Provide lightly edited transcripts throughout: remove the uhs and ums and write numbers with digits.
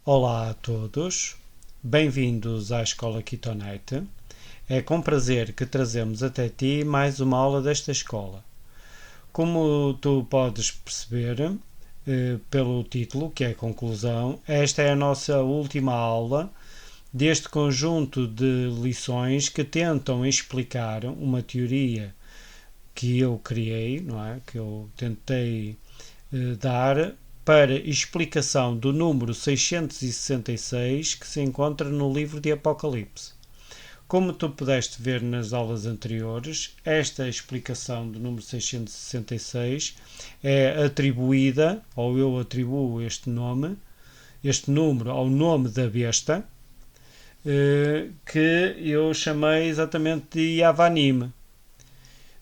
Olá a todos, bem-vindos à Escola Kitonite. É com prazer que trazemos até ti mais uma aula desta escola. Como tu podes perceber pelo título, que é a conclusão, esta é a nossa última aula deste conjunto de lições que tentam explicar uma teoria que eu criei, não é? Que eu tentei dar para explicação do número 666 que se encontra no livro de Apocalipse. Como tu pudeste ver nas aulas anteriores, esta explicação do número 666 é atribuída, ou eu atribuo este número ao nome da besta, que eu chamei exatamente de Yavanim.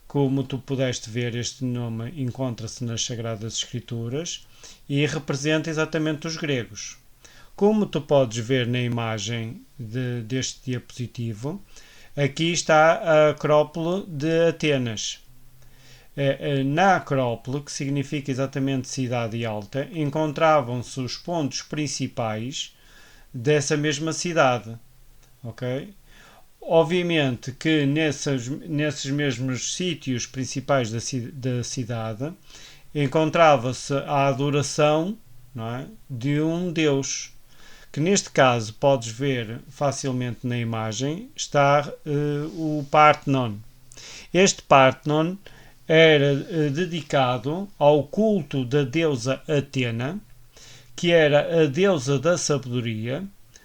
Como tu pudeste ver, este nome encontra-se nas Sagradas Escrituras e representa exatamente os gregos. Como tu podes ver na imagem deste diapositivo, aqui está a Acrópole de Atenas. Na Acrópole, que significa exatamente cidade alta, encontravam-se os pontos principais dessa mesma cidade. Ok? Obviamente que nesses mesmos sítios principais da cidade encontrava-se a adoração, não é, de um deus, que neste caso podes ver facilmente na imagem, está o Parthenon. Este Parthenon era dedicado ao culto da deusa Atena, que era a deusa da sabedoria,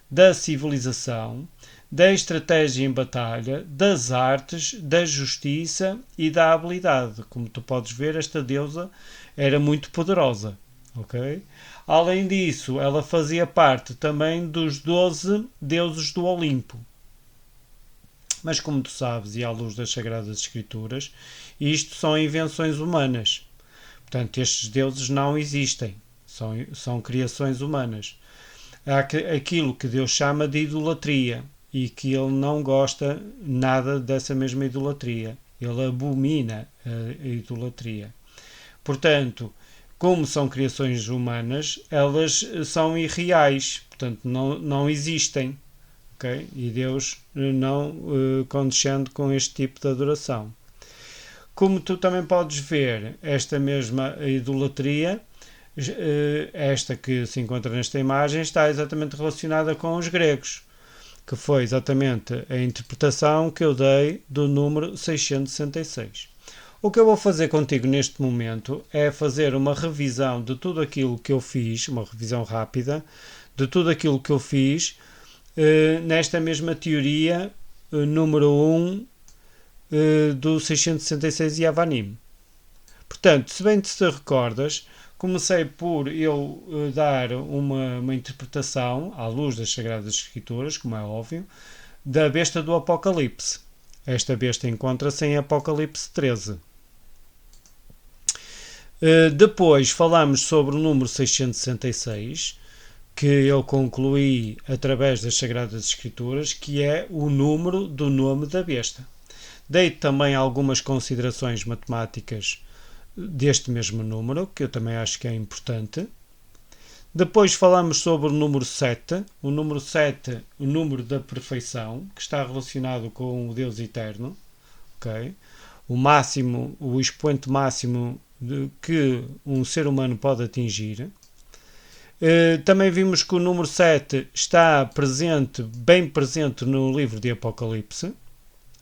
da civilização, da estratégia em batalha, das artes, da justiça e da habilidade. Como tu podes ver, esta deusa era muito poderosa. Okay? Além disso, ela fazia parte também dos 12 deuses do Olimpo. Mas como tu sabes, e à luz das Sagradas Escrituras, isto são invenções humanas. Portanto, estes deuses não existem. São criações humanas. Há aquilo que Deus chama de idolatria e que ele não gosta nada dessa mesma idolatria. Ele abomina a idolatria. Portanto, como são criações humanas, elas são irreais, portanto não existem. Okay? E Deus não condescende com este tipo de adoração. Como tu também podes ver, esta mesma idolatria, esta que se encontra nesta imagem, está exatamente relacionada com os gregos, que foi exatamente a interpretação que eu dei do número 666. O que eu vou fazer contigo neste momento é fazer uma revisão de tudo aquilo que eu fiz, uma revisão rápida, de tudo aquilo que eu fiz nesta mesma teoria número 1 do 666 Yavanim. Portanto, se bem te recordas, comecei por eu dar uma interpretação, à luz das Sagradas Escrituras, como é óbvio, da besta do Apocalipse. Esta besta encontra-se em Apocalipse 13. Depois falamos sobre o número 666, que eu concluí através das Sagradas Escrituras, que é o número do nome da besta. Dei também algumas considerações matemáticas deste mesmo número, que eu também acho que é importante. Depois falamos sobre o número 7. O número 7, o número da perfeição, que está relacionado com o Deus eterno. Okay? O expoente máximo que um ser humano pode atingir. Também vimos que o número 7 está bem presente no livro de Apocalipse.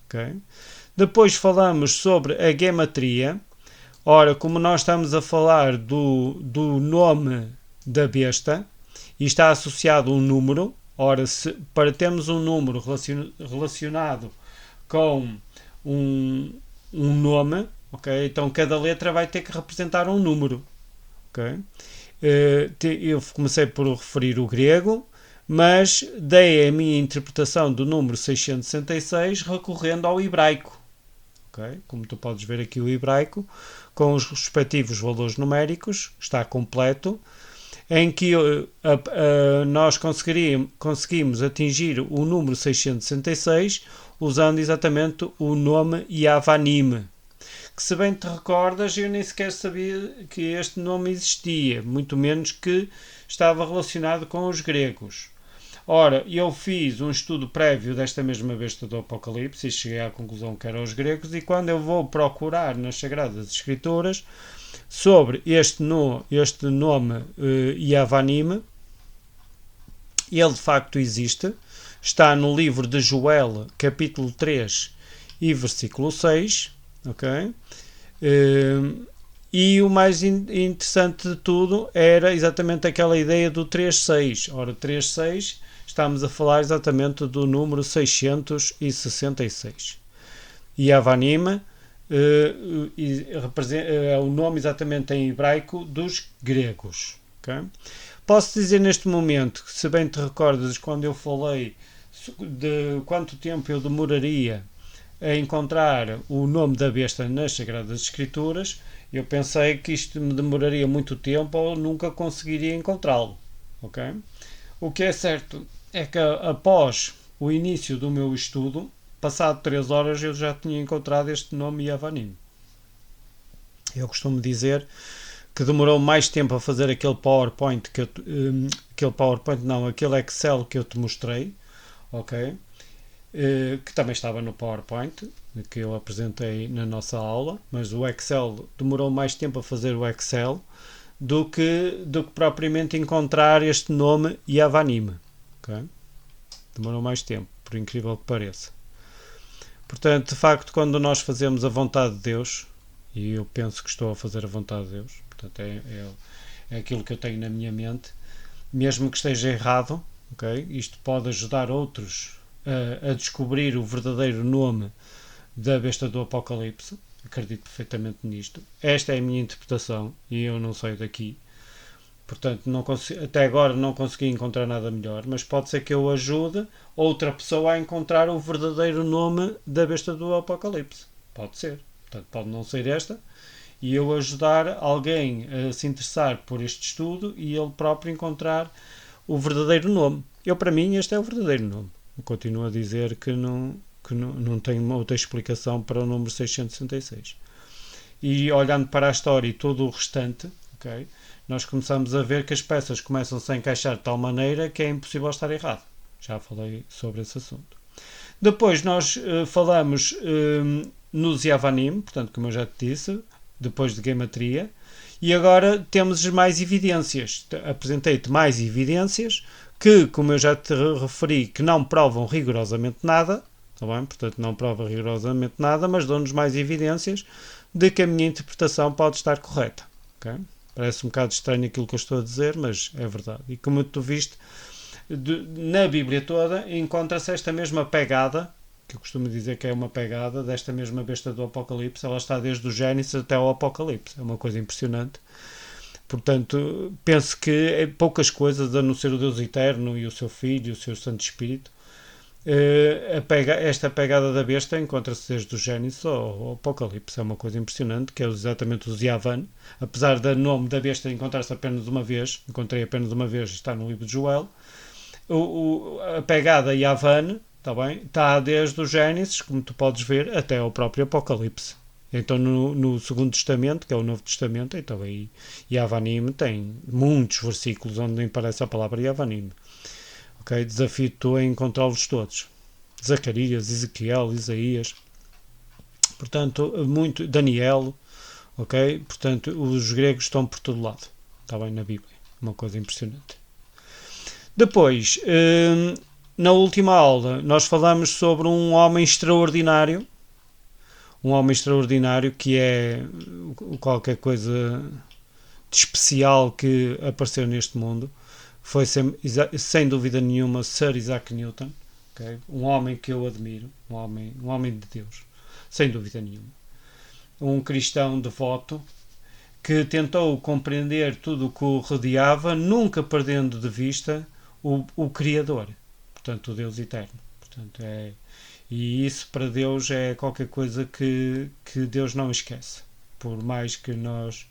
Okay? Depois falamos sobre a gematria. Ora, como nós estamos a falar do nome da besta e está associado a um número, ora, para termos um número relacionado com um nome, okay, então cada letra vai ter que representar um número. Okay? Eu comecei por referir o grego, mas dei a minha interpretação do número 666 recorrendo ao hebraico. Okay? Como tu podes ver aqui, o hebraico, com os respectivos valores numéricos, está completo, em que nós conseguimos atingir o número 666 usando exatamente o nome Yavanim, que, se bem te recordas, eu nem sequer sabia que este nome existia, muito menos que estava relacionado com os gregos. Ora, eu fiz um estudo prévio desta mesma besta do Apocalipse e cheguei à conclusão que eram os gregos, e quando eu vou procurar nas Sagradas Escrituras sobre este nome Yavanim, ele de facto existe, está no livro de Joel, capítulo 3 e versículo 6, ok? E o mais interessante de tudo era exatamente aquela ideia do 3.6. Ora, 3.6, estamos a falar exatamente do número 666. E Avanim é o nome exatamente em hebraico dos gregos. Okay? Posso dizer neste momento, se bem te recordas, quando eu falei de quanto tempo eu demoraria a encontrar o nome da besta nas Sagradas Escrituras, eu pensei que isto me demoraria muito tempo ou nunca conseguiria encontrá-lo. Okay? O que é certo é que após o início do meu estudo, passado 3 horas, eu já tinha encontrado este nome Yavanim. Eu costumo dizer que demorou mais tempo a fazer aquele PowerPoint aquele Excel que eu te mostrei, ok? Que também estava no PowerPoint, que eu apresentei na nossa aula, mas o Excel demorou mais tempo a fazer o Excel do que propriamente encontrar este nome Yavanim. Okay? Demorou mais tempo, por incrível que pareça. Portanto, de facto, quando nós fazemos a vontade de Deus, e eu penso que estou a fazer a vontade de Deus, portanto, é aquilo que eu tenho na minha mente, mesmo que esteja errado, okay? Isto pode ajudar outros a descobrir o verdadeiro nome da besta do Apocalipse. Acredito perfeitamente nisto. Esta é a minha interpretação e eu não saio daqui. Portanto, até agora não consegui encontrar nada melhor, mas pode ser que eu ajude outra pessoa a encontrar o verdadeiro nome da besta do Apocalipse. Pode ser. Portanto, pode não ser esta. E eu ajudar alguém a se interessar por este estudo e ele próprio encontrar o verdadeiro nome. Para mim, este é o verdadeiro nome. Eu continuo a dizer que não tenho outra explicação para o número 666. E olhando para a história e todo o restante, okay, nós começamos a ver que as peças começam-se a encaixar de tal maneira que é impossível estar errado. Já falei sobre esse assunto. Depois nós falamos nos Yavanim, portanto, como eu já te disse, depois de gematria, e agora temos mais evidências. Apresentei-te mais evidências que, como eu já te referi, que não provam rigorosamente nada, tá bem? Portanto, não prova rigorosamente nada, mas dão-nos mais evidências de que a minha interpretação pode estar correta. Okay? Parece um bocado estranho aquilo que eu estou a dizer, mas é verdade. E como tu viste, na Bíblia toda encontra-se esta mesma pegada, que eu costumo dizer que é uma pegada desta mesma besta do Apocalipse. Ela está desde o Gênesis até o Apocalipse. É uma coisa impressionante. Portanto, penso que poucas coisas, a não ser o Deus Eterno e o seu Filho e o seu Santo Espírito, esta pegada da besta encontra-se desde o Gênesis ao Apocalipse. É uma coisa impressionante, que é exatamente os Yavan. Apesar do nome da besta encontrar-se apenas uma vez, encontrei apenas uma vez, está no livro de Joel, a pegada Yavan, tá bem, está desde o Gênesis, como tu podes ver, até ao próprio Apocalipse. Então no Segundo Testamento, que é o Novo Testamento, então aí Yavanim tem muitos versículos onde aparece a palavra Yavanim. Okay? Desafio-te a encontrá-los todos. Zacarias, Ezequiel, Isaías, portanto, muito Daniel, ok? Portanto, os gregos estão por todo lado. Está bem na Bíblia. Uma coisa impressionante. Depois, na última aula, nós falamos sobre um homem extraordinário. Um homem extraordinário que é qualquer coisa de especial que apareceu neste mundo. Foi sem dúvida nenhuma Sir Isaac Newton, okay? Um homem que eu admiro, um homem de Deus, sem dúvida nenhuma. Um cristão devoto que tentou compreender tudo o que o rodeava, nunca perdendo de vista o Criador, portanto o Deus Eterno. Portanto, e isso para Deus é qualquer coisa que Deus não esquece, por mais que nós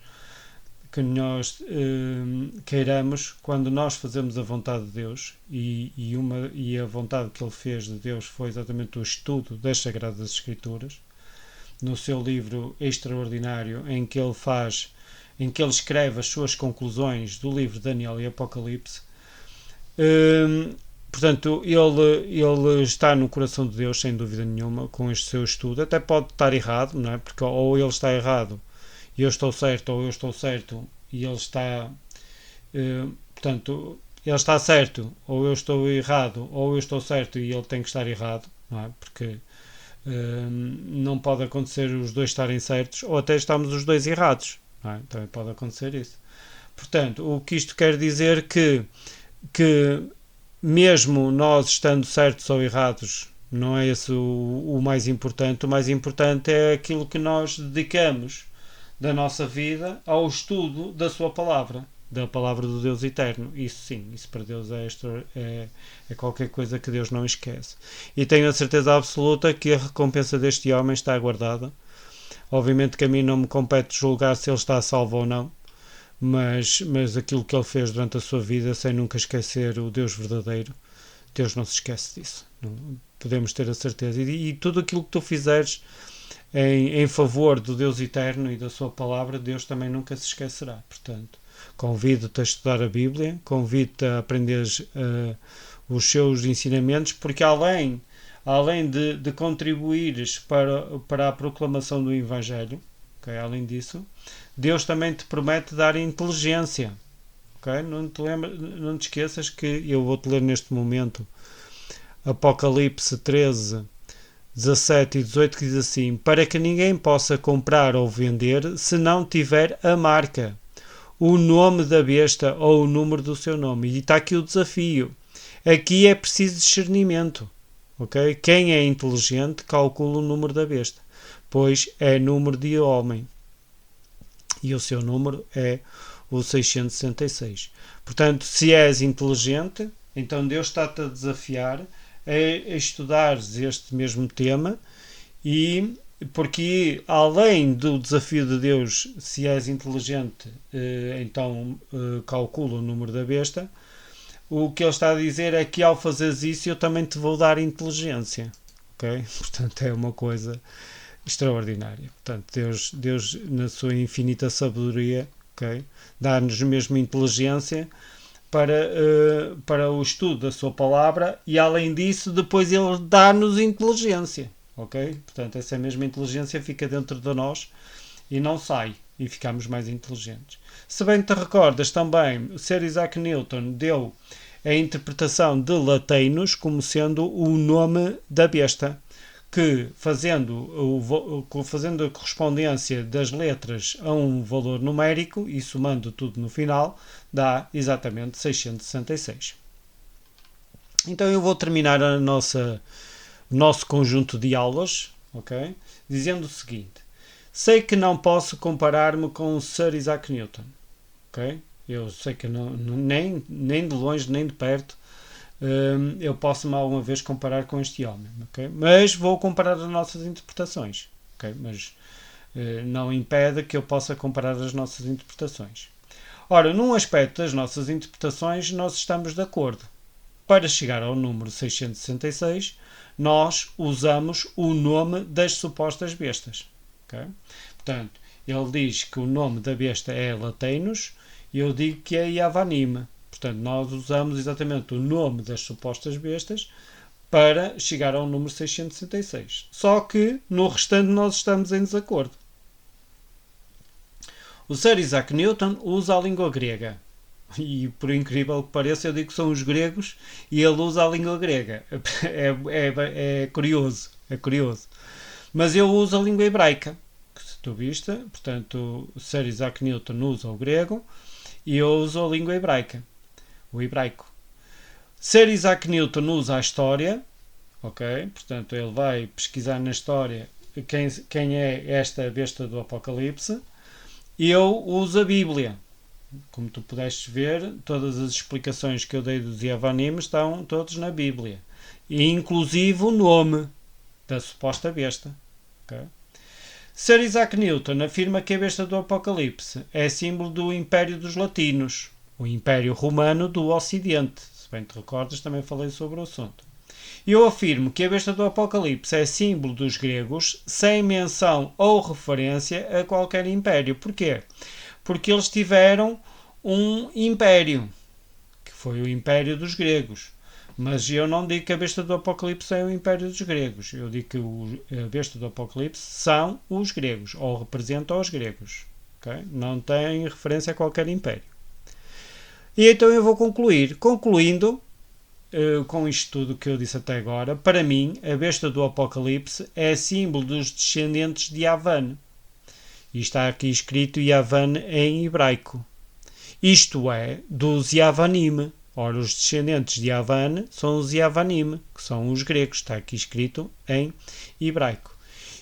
queiramos, quando nós fazemos a vontade de Deus, e a vontade que ele fez de Deus foi exatamente o estudo das Sagradas Escrituras, no seu livro extraordinário, em que ele faz em que ele escreve as suas conclusões do livro de Daniel e Apocalipse. Portanto, ele está no coração de Deus, sem dúvida nenhuma, com este seu estudo. Até pode estar errado, não é? Porque ou ele está errado e eu estou certo, ou eu estou certo e ele está... portanto, ele está certo, ou eu estou errado, ou eu estou certo e ele tem que estar errado, não é? Porque não pode acontecer os dois estarem certos, ou até estamos os dois errados, não é? Também pode acontecer isso. Portanto, o que isto quer dizer que mesmo nós estando certos ou errados, não é esse o mais importante. O mais importante é aquilo que nós dedicamos da nossa vida ao estudo da sua palavra, da palavra do Deus eterno. Isso sim, isso para Deus é qualquer coisa que Deus não esquece. E tenho a certeza absoluta que a recompensa deste homem está aguardada. Obviamente que a mim não me compete julgar se ele está salvo ou não, mas aquilo que ele fez durante a sua vida, sem nunca esquecer o Deus verdadeiro, Deus não se esquece disso. Não, podemos ter a certeza. E tudo aquilo que tu fizeres em favor do Deus eterno e da sua palavra, Deus também nunca se esquecerá. Portanto, convido-te a estudar a Bíblia, convido-te a aprender os seus ensinamentos, porque além de contribuires para a proclamação do Evangelho, okay, além disso, Deus também te promete dar inteligência. Okay? Não te esqueças que eu vou-te ler neste momento Apocalipse 13, 17 e 18, que diz assim: para que ninguém possa comprar ou vender se não tiver a marca, o nome da besta ou o número do seu nome. E está aqui o desafio. Aqui é preciso discernimento. Okay? Quem é inteligente calcula o número da besta, pois é número de homem. E o seu número é o 666. Portanto, se és inteligente, então Deus está-te a desafiar a estudares este mesmo tema, e porque além do desafio de Deus, se és inteligente, então calcula o número da besta, o que ele está a dizer é que ao fazeres isso eu também te vou dar inteligência. Okay? Portanto, é uma coisa extraordinária. Portanto, Deus na sua infinita sabedoria, okay, dá-nos mesmo inteligência para o estudo da sua palavra, e além disso depois ele dá-nos inteligência. Okay? Portanto, essa mesma inteligência fica dentro de nós e não sai, e ficamos mais inteligentes. Se bem te recordas também, o Sir Isaac Newton deu a interpretação de Lateinos como sendo o nome da besta, que fazendo a correspondência das letras a um valor numérico e somando tudo no final, dá exatamente 666. Então eu vou terminar o nosso conjunto de aulas, okay, dizendo o seguinte: sei que não posso comparar-me com o Sir Isaac Newton. Okay? Eu sei que nem de longe nem de perto eu posso alguma vez comparar com este homem, okay? Mas vou comparar as nossas interpretações, okay? Mas não impede que eu possa comparar as nossas interpretações. Ora, num aspecto das nossas interpretações nós estamos de acordo. Para chegar ao número 666, nós usamos o nome das supostas bestas. Okay? Portanto, ele diz que o nome da besta é Lateinos e eu digo que é Yavanim. Portanto, nós usamos exatamente o nome das supostas bestas para chegar ao número 666. Só que no restante nós estamos em desacordo. O Sir Isaac Newton usa a língua grega. E por incrível que pareça, eu digo que são os gregos e ele usa a língua grega. É curioso. É curioso. Mas eu uso a língua hebraica. Se tu viste, portanto, o Sir Isaac Newton usa o grego e eu uso a língua hebraica. O hebraico. Sir Isaac Newton usa a história, ok? Portanto, ele vai pesquisar na história quem é esta besta do Apocalipse. E eu uso a Bíblia. Como tu pudeste ver, todas as explicações que eu dei dos Yavanim estão todos na Bíblia. E inclusive o nome da suposta besta. Okay? Sir Isaac Newton afirma que a besta do Apocalipse é símbolo do Império dos Latinos, o Império Romano do Ocidente. Se bem te recordas, também falei sobre o assunto. Eu afirmo que a besta do Apocalipse é símbolo dos gregos, sem menção ou referência a qualquer império. Porquê? porque eles tiveram um império, que foi o Império dos Gregos. Mas eu não digo que a besta do Apocalipse é o Império dos Gregos. Eu digo que a besta do Apocalipse são os gregos, ou representam os gregos. Okay? Não tem referência a qualquer império. E então eu vou concluir. Concluindo, com isto tudo que eu disse até agora, para mim, a besta do Apocalipse é símbolo dos descendentes de Yavan. E está aqui escrito Yavan em hebraico. Isto é, dos Yavanim. Ora, os descendentes de Yavan são os Yavanim, que são os gregos. Está aqui escrito em hebraico.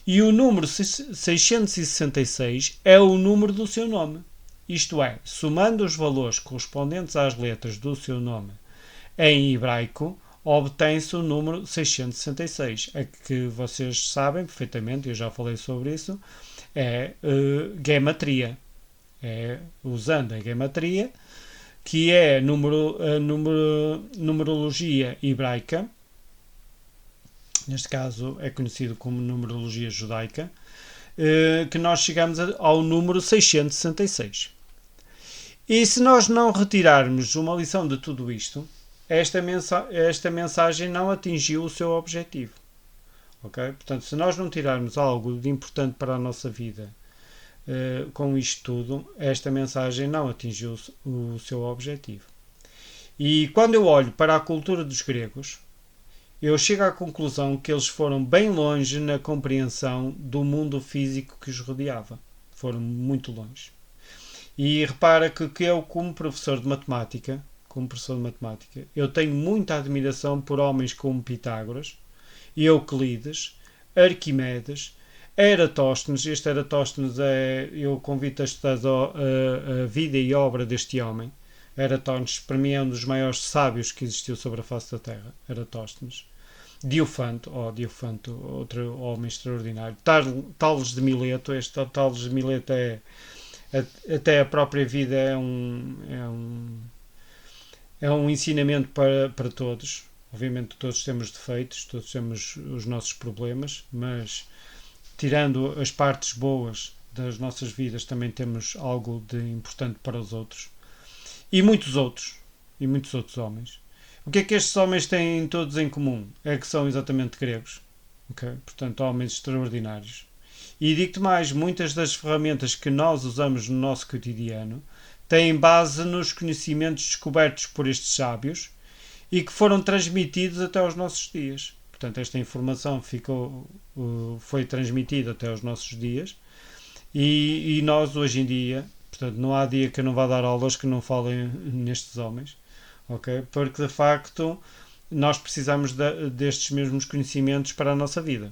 E o número 666 é o número do seu nome. Isto é, somando os valores correspondentes às letras do seu nome em hebraico, obtém-se o número 666. É que vocês sabem perfeitamente, eu já falei sobre isso, é gematria. É usando a gematria, que é a numerologia hebraica, neste caso é conhecido como numerologia judaica, que nós chegamos ao número 666. E se nós não retirarmos uma lição de tudo isto, esta mensagem não atingiu o seu objetivo. Okay? Portanto, se nós não tirarmos algo de importante para a nossa vida com isto tudo, esta mensagem não atingiu o seu objetivo. E quando eu olho para a cultura dos gregos, eu chego à conclusão que eles foram bem longe na compreensão do mundo físico que os rodeava. Foram muito longe. E repara que eu, como professor de matemática, eu tenho muita admiração por homens como Pitágoras, Euclides, Arquimedes, Eratóstenes. Este Eratóstenes eu convido a estudar a vida e obra deste homem. Eratóstenes, para mim, é um dos maiores sábios que existiu sobre a face da Terra. Eratóstenes. Diofanto, outro homem extraordinário. Tales de Mileto. Este Tales de Mileto até a própria vida é um ensinamento para todos. Obviamente todos temos defeitos, todos temos os nossos problemas, mas tirando as partes boas das nossas vidas, também temos algo de importante para os outros. E muitos outros homens. O que é que estes homens têm todos em comum? É que são exatamente gregos. Okay? Portanto, homens extraordinários. E digo-te mais, muitas das ferramentas que nós usamos no nosso cotidiano têm base nos conhecimentos descobertos por estes sábios e que foram transmitidos até aos nossos dias. Portanto, esta informação foi transmitida até aos nossos dias e nós, hoje em dia, portanto, não há dia que eu não vá dar aulas que não falem nestes homens, okay? Porque, de facto, nós precisamos destes mesmos conhecimentos para a nossa vida.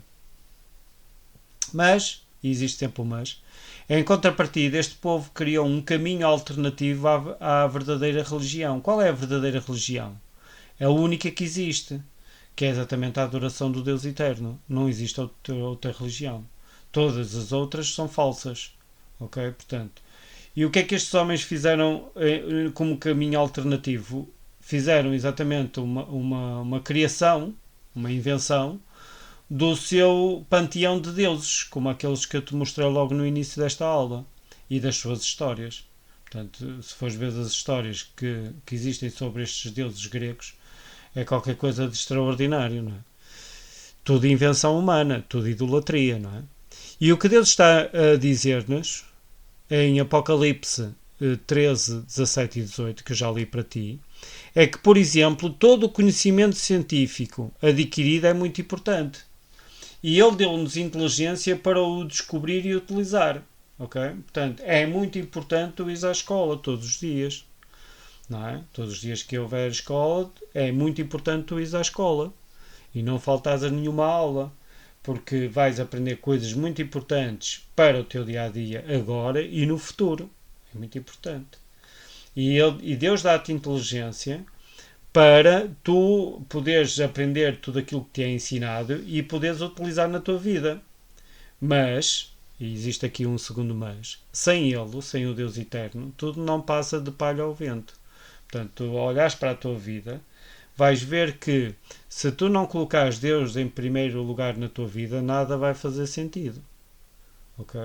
Mas, e existe sempre um mas, em contrapartida, este povo criou um caminho alternativo à verdadeira religião. Qual é a verdadeira religião? É a única que existe, que é exatamente a adoração do Deus Eterno. Não existe outra religião. Todas as outras são falsas. Ok? Portanto, e o que é que estes homens fizeram como caminho alternativo? Fizeram exatamente uma criação, uma invenção, do seu panteão de deuses, como aqueles que eu te mostrei logo no início desta aula, e das suas histórias. Portanto, se fores ver as histórias que existem sobre estes deuses gregos, é qualquer coisa de extraordinário, não é? Tudo invenção humana, tudo idolatria, não é? E o que Deus está a dizer-nos em Apocalipse 13, 17 e 18, que eu já li para ti, é que, por exemplo, todo o conhecimento científico adquirido é muito importante. E ele deu-nos inteligência para o descobrir e utilizar. Okay? Portanto, é muito importante tu ir à escola todos os dias. Não é? Todos os dias que houver escola, é muito importante tu ir à escola. E não faltares a nenhuma aula. Porque vais aprender coisas muito importantes para o teu dia-a-dia agora e no futuro. É muito importante. E Deus dá-te inteligência para tu poderes aprender tudo aquilo que te é ensinado e poderes utilizar na tua vida. Mas, e existe aqui um segundo mas, sem Ele, sem o Deus Eterno, tudo não passa de palha ao vento. Portanto, tu olhas para a tua vida, vais ver que se tu não colocares Deus em primeiro lugar na tua vida, nada vai fazer sentido. Ok?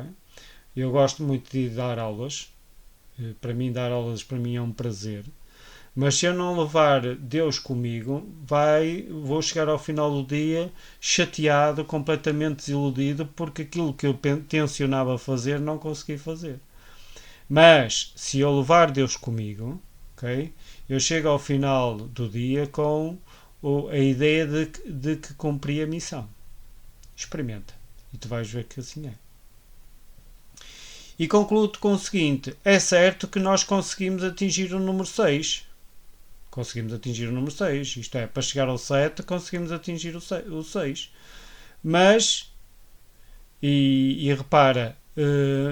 Eu gosto muito de dar aulas Para mim, dar aulas para mim é um prazer. Mas se eu não levar Deus comigo, vou chegar ao final do dia chateado, completamente desiludido, porque aquilo que eu tencionava fazer não consegui fazer. Mas se eu levar Deus comigo, ok, eu chego ao final do dia com a ideia de que cumpri a missão. Experimenta e tu vais ver que assim é. E concluo-te com o seguinte: é certo que nós conseguimos atingir o número 6. Conseguimos atingir o número 6. Isto é, para chegar ao 7 conseguimos atingir o 6. Mas, e repara,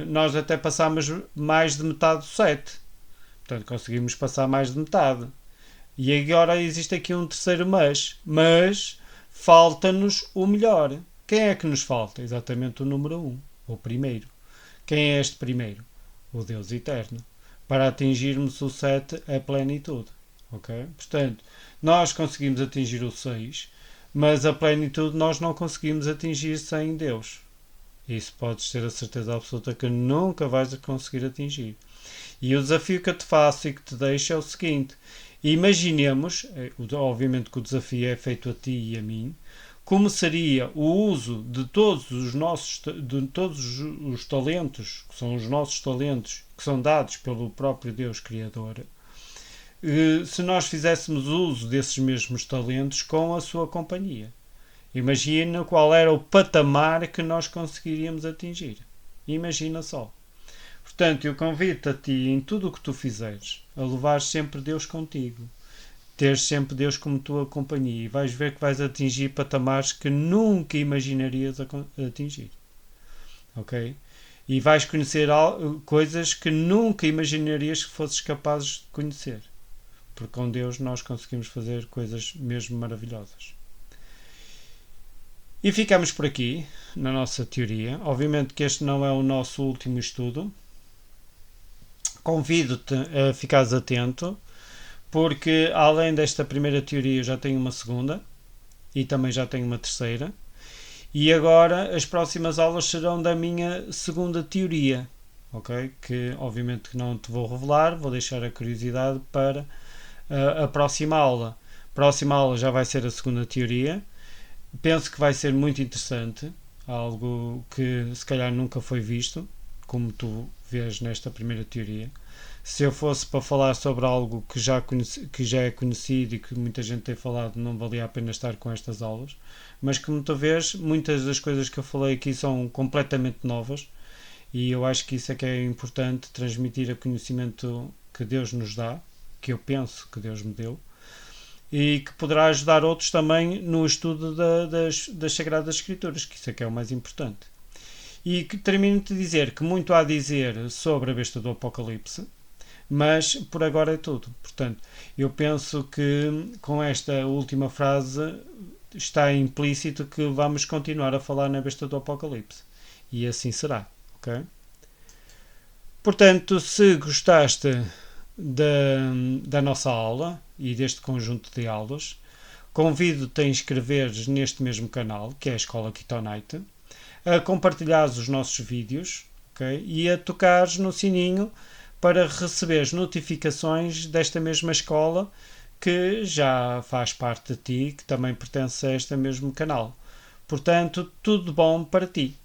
nós até passámos mais de metade do 7. Portanto, conseguimos passar mais de metade. E agora existe aqui um terceiro mas falta-nos o melhor. Quem é que nos falta? Exatamente o número 1, o primeiro. Quem é este primeiro? O Deus Eterno. Para atingirmos o 7, a plenitude. Okay? Portanto, nós conseguimos atingir o 6, mas a plenitude nós não conseguimos atingir sem Deus. Isso podes ter a certeza absoluta que nunca vais conseguir atingir. E o desafio que eu te faço e que te deixo é o seguinte: imaginemos, obviamente que o desafio é feito a ti e a mim, como seria o uso de todos os talentos, que são os nossos talentos, que são dados pelo próprio Deus Criador, se nós fizéssemos uso desses mesmos talentos com a sua companhia. Imagina qual era o patamar que nós conseguiríamos atingir. Imagina só. Portanto, eu convido-te a ti, em tudo o que tu fizeres, a levar sempre Deus contigo. Teres sempre Deus como tua companhia. E vais ver que vais atingir patamares que nunca imaginarias atingir. Ok? E vais conhecer coisas que nunca imaginarias que fosses capazes de conhecer. Porque com Deus nós conseguimos fazer coisas mesmo maravilhosas. E ficamos por aqui, na nossa teoria. Obviamente que este não é o nosso último estudo. Convido-te a ficares atento, porque além desta primeira teoria eu já tenho uma segunda e também já tenho uma terceira. E agora as próximas aulas serão da minha segunda teoria, ok? Que obviamente que não te vou revelar, vou deixar a curiosidade para a próxima aula. A próxima aula já vai ser a segunda teoria. Penso que vai ser muito interessante, algo que se calhar nunca foi visto, como tu vês nesta primeira teoria. Se eu fosse para falar sobre algo que já é conhecido e que muita gente tem falado, não valia a pena estar com estas aulas, mas como tu vês, muitas das coisas que eu falei aqui são completamente novas e eu acho que isso é que é importante, transmitir o conhecimento que Deus nos dá, que eu penso que Deus me deu, e que poderá ajudar outros também no estudo das Sagradas Escrituras, que isso é que é o mais importante. E que termino-te a dizer que muito há a dizer sobre a besta do Apocalipse, mas por agora é tudo. Portanto, eu penso que com esta última frase está implícito que vamos continuar a falar na besta do Apocalipse. E assim será, ok? Portanto, se gostaste da nossa aula e deste conjunto de aulas, convido-te a inscreveres neste mesmo canal, que é a Escola Kitonite, a compartilhares os nossos vídeos, okay? E a tocares no sininho para receberes notificações desta mesma escola que já faz parte de ti, que também pertence a este mesmo canal. Portanto, tudo de bom para ti.